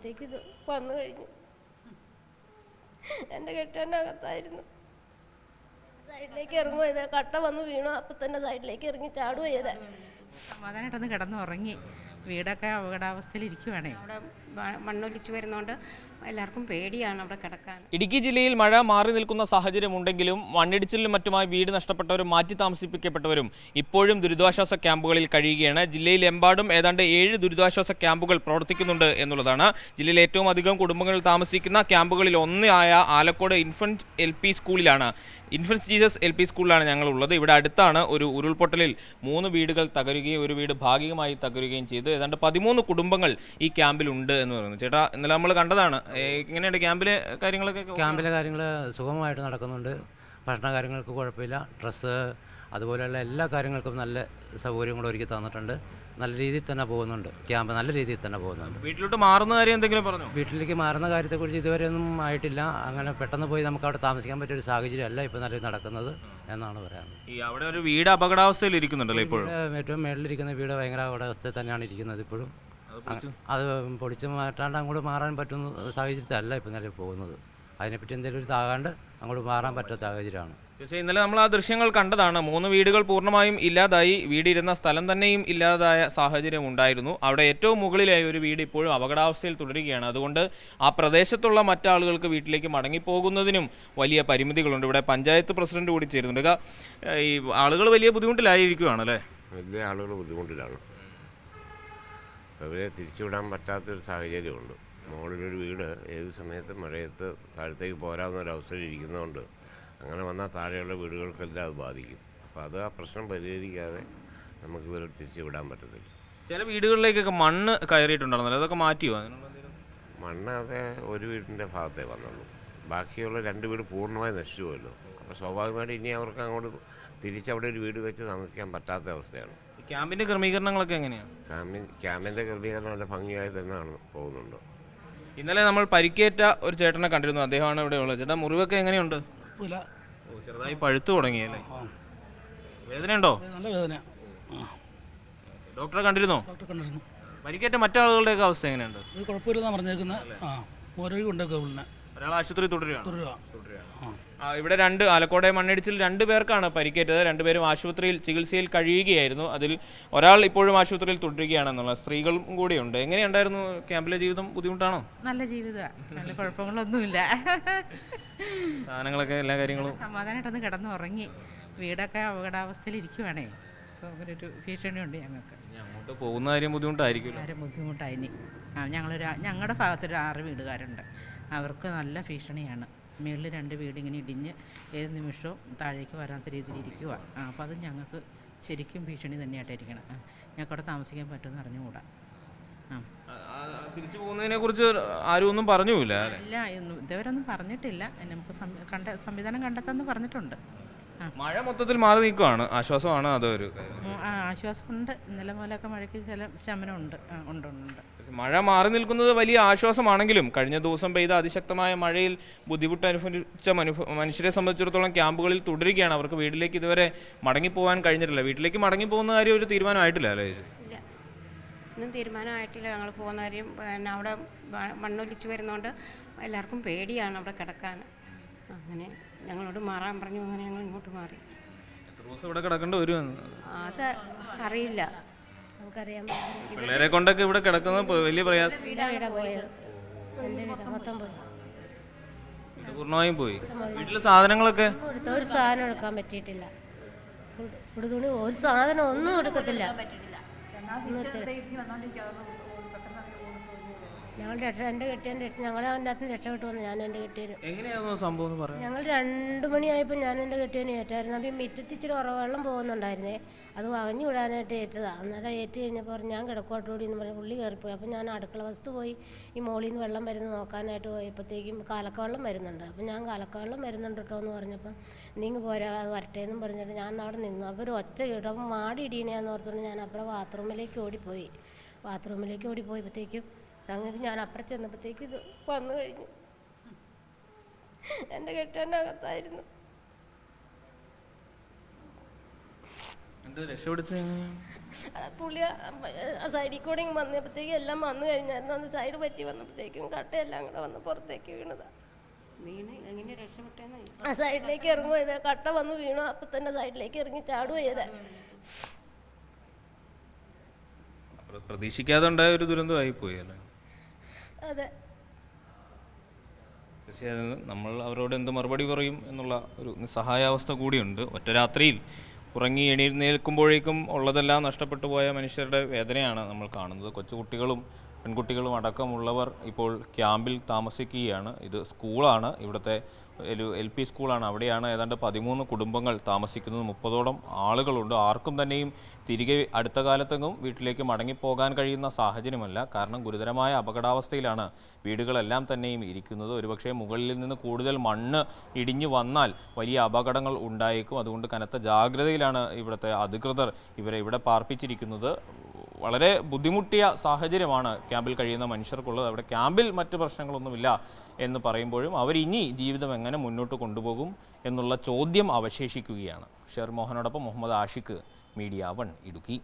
അപ്പോഴത്തേക്ക് ഇത് വന്നു കഴിഞ്ഞു. എൻ്റെ കെട്ടാനകത്തായിരുന്നു. സൈഡിലേക്ക് ഇറങ്ങുമോ ചെയ്ത കട്ട വന്ന് വീണു. അപ്പം തന്നെ സൈഡിലേക്ക് ഇറങ്ങി ചാടുകയോ ചെയ്ത. സമാധാനമായിട്ടൊന്ന് കിടന്നുറങ്ങി. വീടൊക്കെ അപകടാവസ്ഥയിലിരിക്കുവാണേ. അവിടെ മണ്ണൊലിച്ചു വരുന്നതുകൊണ്ട് എല്ലാവർക്കും പേടിയാണ് അവിടെ കിടക്കാൻ. ഇടുക്കി ജില്ലയിൽ മഴ മാറി നിൽക്കുന്ന സാഹചര്യമുണ്ടെങ്കിലും മണ്ണിടിച്ചിലിനും മറ്റുമായി വീട് നഷ്ടപ്പെട്ടവരും മാറ്റി താമസിപ്പിക്കപ്പെട്ടവരും ഇപ്പോഴും ദുരിതാശ്വാസ ക്യാമ്പുകളിൽ കഴിയുകയാണ്. ജില്ലയിലെമ്പാടും ഏതാണ്ട് 7 ദുരിതാശ്വാസ ക്യാമ്പുകൾ പ്രവർത്തിക്കുന്നുണ്ട് എന്നുള്ളതാണ്. ജില്ലയിൽ ഏറ്റവും അധികം കുടുംബങ്ങൾ താമസിക്കുന്ന ക്യാമ്പുകളിൽ ഒന്നായ ആലക്കോട് ഇൻഫന്റ് LP സ്കൂളിലാണ്, ഇൻഫന്റ് ജീസസ് LP സ്കൂളിലാണ് ഞങ്ങളുള്ളത്. ഇവിടെ അടുത്താണ് ഒരു ഉരുൾപൊട്ടലിൽ 3 വീടുകൾ തകരുകയും ഒരു വീട് ഭാഗികമായി തകരുകയും ചെയ്തു. ഏതാണ്ട് 13 കുടുംബങ്ങൾ ഈ ക്യാമ്പിലുണ്ട് എന്ന് പറയുന്നു. ചേട്ടാ, ഇന്നലെ നമ്മൾ കണ്ടതാണ്. എങ്ങനെയുണ്ട് ക്യാമ്പിലെ കാര്യങ്ങളൊക്കെ? ക്യാമ്പിലെ കാര്യങ്ങൾ സുഗമമായിട്ട് നടക്കുന്നുണ്ട്. ഭക്ഷണ കാര്യങ്ങൾക്ക് കുഴപ്പമില്ല. ഡ്രസ്സ് അതുപോലെയുള്ള എല്ലാ കാര്യങ്ങൾക്കും നല്ല സൗകര്യങ്ങൾ ഒരുക്കി തന്നിട്ടുണ്ട്. നല്ല രീതിയിൽ തന്നെ പോകുന്നുണ്ട്. ക്യാമ്പ് നല്ല രീതിയിൽ തന്നെ പോകുന്നുണ്ട്. വീട്ടിലോട്ട് മാറുന്ന കാര്യം എന്തെങ്കിലും പറഞ്ഞു? വീട്ടിലേക്ക് മാറുന്ന കാര്യത്തെക്കുറിച്ച് ഇതുവരെ ഒന്നും ആയിട്ടില്ല. അങ്ങനെ പെട്ടെന്ന് പോയി നമുക്ക് അവിടെ താമസിക്കാൻ പറ്റിയൊരു സാഹചര്യമല്ല ഇപ്പോൾ നല്ല നടക്കുന്നത് എന്നാണ് പറയാനുള്ളത്. ഈ അവിടെ ഒരു വീട് അപകടാവസ്ഥയിൽ ഇരിക്കുന്നുണ്ടല്ലോ ഇപ്പോഴും. ഏറ്റവും മേളിലിരിക്കുന്ന വീട് ഭയങ്കര അപകടാവസ്ഥയിൽ തന്നെയാണ് ഇരിക്കുന്നത് ഇപ്പോഴും. അത് പൊളിച്ച് മാറ്റാണ്ട് അങ്ങോട്ട് മാറാൻ പറ്റുന്ന സാഹചര്യത്തിലല്ല ഇപ്പം നിലവിൽ പോകുന്നത്. അതിനെപ്പറ്റി എന്തെങ്കിലും ഒരു താകാണ്ട് അങ്ങോട്ട് മാറാൻ പറ്റാത്ത സാഹചര്യമാണ്. പക്ഷേ ഇന്നലെ നമ്മൾ ആ ദൃശ്യങ്ങൾ കണ്ടതാണ്. 3 വീടുകൾ പൂർണ്ണമായും ഇല്ലാതായി. വീടിരുന്ന സ്ഥലം തന്നെയും ഇല്ലാതായ സാഹചര്യം ഉണ്ടായിരുന്നു. അവിടെ ഏറ്റവും മുകളിലായി ഒരു വീട് ഇപ്പോഴും അപകടാവസ്ഥയിൽ തുടരുകയാണ്. അതുകൊണ്ട് ആ പ്രദേശത്തുള്ള മറ്റാളുകൾക്ക് വീട്ടിലേക്ക് മടങ്ങിപ്പോകുന്നതിനും വലിയ പരിമിതികളുണ്ട്. ഇവിടെ പഞ്ചായത്ത് പ്രസിഡന്റ് കൂടി ചേരുന്നുണ്ട്. ഈ ആളുകൾ വലിയ ബുദ്ധിമുട്ടിലായിരിക്കുകയാണല്ലേ? വലിയ ആളുകൾ ബുദ്ധിമുട്ടിലാണ്. അവരെ തിരിച്ചുവിടാൻ പറ്റാത്തൊരു സാഹചര്യമുണ്ട്. മുകളിലൊരു വീട് ഏത് സമയത്ത് മഴയത്ത് താഴത്തേക്ക് പോരാവുന്നൊരവസ്ഥയിൽ ഇരിക്കുന്നതുകൊണ്ട് അങ്ങനെ വന്നാൽ താഴെയുള്ള വീടുകൾക്കെല്ലാം അത് ബാധിക്കും. അപ്പോൾ അത് ആ പ്രശ്നം പരിഹരിക്കാതെ നമുക്ക് ഇവരെ തിരിച്ചു വിടാൻ പറ്റത്തില്ല. ചില വീടുകളിലേക്കൊക്കെ മണ്ണ് കയറിയിട്ടുണ്ടായിരുന്നല്ലോ, അതൊക്കെ മാറ്റിയോ? മണ്ണ് അത് ഒരു വീടിൻ്റെ ഭാഗത്തേ വന്നുള്ളൂ. ബാക്കിയുള്ള 2 വീട് പൂർണ്ണമായി നശിച്ചു പോയല്ലോ. അപ്പോൾ സ്വാഭാവികമായിട്ട് ഇനി അവർക്ക് അങ്ങോട്ട് തിരിച്ചവിടെ ഒരു വീട് വെച്ച് താമസിക്കാൻ പറ്റാത്ത അവസ്ഥയാണ്. ക്യാമ്പിൻ്റെ ക്രമീകരണങ്ങളൊക്കെ എങ്ങനെയാണ്? ക്യാമ്പിൻ്റെ ക്രമീകരണം നല്ല ഭംഗിയായി തന്നെയാണ് പോകുന്നുണ്ട്. ഇന്നലെ നമ്മൾ പരിക്കേറ്റ ഒരു ചേട്ടനെ കണ്ടിരുന്നു. അദ്ദേഹമാണ് ഇവിടെ ഉള്ളത്. ചേട്ടാ, മുറിവൊക്കെ എങ്ങനെയുണ്ട്? ചെറുതായി പഴുത്തു തുടങ്ങിയല്ലേ? വേദനയുണ്ടോ? നല്ല വേദന. ഡോക്ടറെ കണ്ടിരുന്നോ? കണ്ടിരുന്നു. പരിക്കേറ്റ മറ്റാളുകളുടെയൊക്കെ അവസ്ഥ എങ്ങനെയുണ്ട്? കുഴപ്പമില്ലെന്നാണ് പറഞ്ഞേക്കുന്നത്. ഓരോ കൊണ്ടൊക്കെ ഒരാൾ ആശുപത്രി തുടരുകയാണ്. ഇവിടെ ആലക്കോട് മണ്ണിടിച്ചിൽ 2 പേർക്കാണ് പരിക്കേറ്റത്. 2 പേരും ആശുപത്രിയിൽ ചികിത്സയിൽ കഴിയുകയായിരുന്നു. അതിൽ ഒരാൾ ഇപ്പോഴും ആശുപത്രിയിൽ തുടരുകയാണെന്നുള്ള സ്ത്രീകളും കൂടിയുണ്ട്. എങ്ങനെയുണ്ടായിരുന്നു ക്യാമ്പിലെ ജീവിതം? ബുദ്ധിമുട്ടാണോ? നല്ല ജീവിതമാണ്, നല്ല കുഴപ്പങ്ങളൊന്നുമില്ല. സാധനങ്ങളൊക്കെ എല്ലാ കാര്യങ്ങളും സമാധാനമായിട്ടൊന്ന് കിടന്നുറങ്ങി. വീടൊക്കെ അപകടാവസ്ഥയിലിരിക്കുവാണേ. അപ്പോൾ അങ്ങനൊരു ഭീഷണിയുണ്ട് ഞങ്ങൾക്ക്. അങ്ങോട്ട് പോകുന്ന കാര്യം ബുദ്ധിമുട്ടായിരിക്കും. ബുദ്ധിമുട്ടായിനി. ഞങ്ങളുടെ ഭാഗത്തൊരു 6 വീടുകാരുണ്ട്. അവർക്ക് നല്ല ഭീഷണിയാണ്. മുകളിൽ 2 വീട് ഇങ്ങനെ ഇടിഞ്ഞ് ഏത് നിമിഷവും താഴേക്ക് വരാത്ത രീതിയിൽ ഇരിക്കുക. അപ്പോൾ അത് ഞങ്ങൾക്ക് ശരിക്കും ഭീഷണി തന്നെയായിട്ടിരിക്കണം. ഞങ്ങൾക്ക് അവിടെ താമസിക്കാൻ പറ്റുമെന്ന് അറിഞ്ഞുകൂടാ. തിരിച്ചു പോകുന്നതിനെ കുറിച്ച് ആരും ഒന്നും പറഞ്ഞില്ല. ഇല്ല, ഇതുവരെ ഒന്നും പറഞ്ഞിട്ടില്ല. നമുക്ക് സംവിധാനം കണ്ടെത്താമെന്ന് പറഞ്ഞിട്ടുണ്ട്. മഴ മൊത്തത്തിൽ മാറി നിൽക്കുകയാണ്. ആശ്വാസമാണ് അതൊരു ആശ്വാസമുണ്ട്. ഇന്നലെ മുതലൊക്കെ മഴയ്ക്ക് ചില ശമനമുണ്ട്. ഉണ്ട്. മഴ മാറി നിൽക്കുന്നത് വലിയ ആശ്വാസമാണെങ്കിലും കഴിഞ്ഞ ദിവസം പെയ്ത അതിശക്തമായ മഴയിൽ ബുദ്ധിമുട്ട് അനുഭവിച്ച മനുഷ്യരെ സംബന്ധിച്ചിടത്തോളം ക്യാമ്പുകളിൽ തുടരുകയാണ്. അവർക്ക് വീട്ടിലേക്ക് ഇതുവരെ മടങ്ങിപ്പോകാൻ കഴിഞ്ഞിട്ടില്ല. വീട്ടിലേക്ക് മടങ്ങിപ്പോകുന്ന കാര്യം ഒരു തീരുമാനമായിട്ടില്ല അല്ലേ? ഇല്ല, ഒന്നും തീരുമാനമായിട്ടില്ല. ഞങ്ങൾ പോകുന്ന കാര്യം പിന്നെ അവിടെ മണ്ണൊലിച്ചു വരുന്നതുകൊണ്ട് എല്ലാവർക്കും പേടിയാണ് അവിടെ കിടക്കാൻ. അങ്ങനെ ഞങ്ങളോട് മാറാൻ പറഞ്ഞു. അങ്ങനെ ഞങ്ങൾ ഇങ്ങോട്ട് മാറി. എത്ര ദിവസം ഇവിടെ കിടക്കേണ്ടി വരും? അത് അറിയില്ല. നമുക്കറിയാം. പിള്ളേരെ കൊണ്ടൊക്കെ ഇവിടെ കിടക്കുന്നത് വലിയ പ്രയാസം. പൂർണ്ണമായും പോയി. വീട്ടിലെ സാധനങ്ങളൊക്കെ ഒരു സാധനം എടുക്കാൻ പറ്റിയിട്ടില്ല. തുണി ഒരു സാധനം ഒന്നും എടുക്കത്തില്ല. എൻ്റെ കെട്ടിയൻ്റെ ഞങ്ങൾ അതിൻ്റെ അകത്ത് രക്ഷപ്പെട്ടു വന്നു. ഞാൻ എൻ്റെ കെട്ടിയന് ഞങ്ങൾ 2 മണിയായപ്പോൾ ഞാൻ എൻ്റെ കെട്ടിയന് ഏറ്റായിരുന്നു. അപ്പം മിറ്റത്ത് ഇച്ചിരി വെള്ളം പോകുന്നുണ്ടായിരുന്നേ. അത് വകഞ്ഞു വിടാനായിട്ട് ഏറ്റതാണ്. അന്നേരം ഏറ്റ് കഴിഞ്ഞപ്പോൾ ഞാൻ കിടക്കോട്ടോടി എന്ന് പറഞ്ഞ് പുള്ളി കയറിപ്പോയി. അപ്പം ഞാൻ അടുക്കള വസ്തു പോയി ഈ മോളിൽ നിന്ന് വെള്ളം വരുന്നത് നോക്കാനായിട്ട് പോയപ്പോഴത്തേക്കും കാലക്കവെള്ളം വരുന്നുണ്ട്. അപ്പം ഞാൻ കാലക്കവെള്ളം വരുന്നുണ്ട് കേട്ടോ എന്ന് പറഞ്ഞപ്പം നീങ്ങ് പോരാ അത് വരട്ടെ എന്നും പറഞ്ഞിട്ട് ഞാൻ അവിടെ നിന്നു. അപ്പോൾ ഒരു ഒച്ച കേട്ടു. അപ്പം മാടി ഇടീണയാന്ന് ഓർത്തുകൊണ്ട് ഞാൻ അപ്പുറം ബാത്റൂമിലേക്ക് ഓടിപ്പോയപ്പോഴത്തേക്കും സംഗതി ഞാൻ അപ്പുറം ചെന്നപ്പോഴത്തേക്ക് ഇത് വന്നു കഴിഞ്ഞു. എൻ്റെ കെട്ടാനകത്തായിരുന്നു. രക്ഷപ്പെടുത്ത പുള്ളി സൈഡിൽ കൂടെ വന്നപ്പോഴത്തേക്കും എല്ലാം വന്നു കഴിഞ്ഞായിരുന്നു. അന്ന് സൈഡ് പറ്റി വന്നപ്പോഴത്തേക്കും കട്ടയെല്ലാം കൂടെ വന്ന് പുറത്തേക്ക് വീണതാണ്. വീണ് എങ്ങനെ രക്ഷപ്പെട്ടെന്ന് ആ സൈഡിലേക്ക് ഇറങ്ങുക ചെയ്ത കട്ട വന്ന് വീണു. അപ്പം തന്നെ സൈഡിലേക്ക് ഇറങ്ങി ചാടുക ചെയ്ത. പ്രതീക്ഷിക്കാതെ ഉണ്ടായ ഒരു ദുരന്തമായി പോയി അല്ലേ? അതെ. തീർച്ചയായും നമ്മൾ അവരോട് എന്ത് മറുപടി പറയും എന്നുള്ള ഒരു നിസ്സഹായാവസ്ഥ കൂടിയുണ്ട്. ഒറ്റ രാത്രിയിൽ ഉറങ്ങി എണീൽക്കുമ്പോഴേക്കും ഉള്ളതെല്ലാം നഷ്ടപ്പെട്ടു പോയ മനുഷ്യരുടെ വേദനയാണ് നമ്മൾ കാണുന്നത്. കൊച്ചുകുട്ടികളും പെൺകുട്ടികളും അടക്കമുള്ളവർ ഇപ്പോൾ ക്യാമ്പിൽ താമസിക്കുകയാണ്. ഇത് സ്കൂളാണ്, ഇവിടുത്തെ ഒരു LP സ്കൂളാണ്. അവിടെയാണ് ഏതാണ്ട് 13 കുടുംബങ്ങൾ താമസിക്കുന്നത്. 30ഓളം ആളുകളുണ്ട്. ആർക്കും തന്നെയും തിരികെ അടുത്ത കാലത്തെങ്ങും വീട്ടിലേക്ക് മടങ്ങിപ്പോകാൻ കഴിയുന്ന സാഹചര്യമല്ല. കാരണം ഗുരുതരമായ അപകടാവസ്ഥയിലാണ് വീടുകളെല്ലാം തന്നെയും ഇരിക്കുന്നത്. ഒരുപക്ഷെ മുകളിൽ നിന്ന് കൂടുതൽ മണ്ണ് ഇടിഞ്ഞു വന്നാൽ വലിയ അപകടങ്ങൾ ഉണ്ടായേക്കും. അതുകൊണ്ട് കനത്ത ജാഗ്രതയിലാണ് ഇവിടുത്തെ അധികൃതർ ഇവരെ ഇവിടെ പാർപ്പിച്ചിരിക്കുന്നത്. വളരെ ബുദ്ധിമുട്ടിയ സാഹചര്യമാണ് ക്യാമ്പിൽ കഴിയുന്ന മനുഷ്യർക്കുള്ളത്. അവിടെ ക്യാമ്പിൽ മറ്റ് പ്രശ്നങ്ങളൊന്നുമില്ല എന്ന് പറയുമ്പോഴും അവരിനി ജീവിതം എങ്ങനെ മുന്നോട്ട് കൊണ്ടുപോകും എന്നുള്ള ചോദ്യം അവശേഷിക്കുകയാണ്. ഷെർ മോഹനോടൊപ്പം മുഹമ്മദ് ആഷിഖ്, മീഡിയ 1 ഇടുക്കി.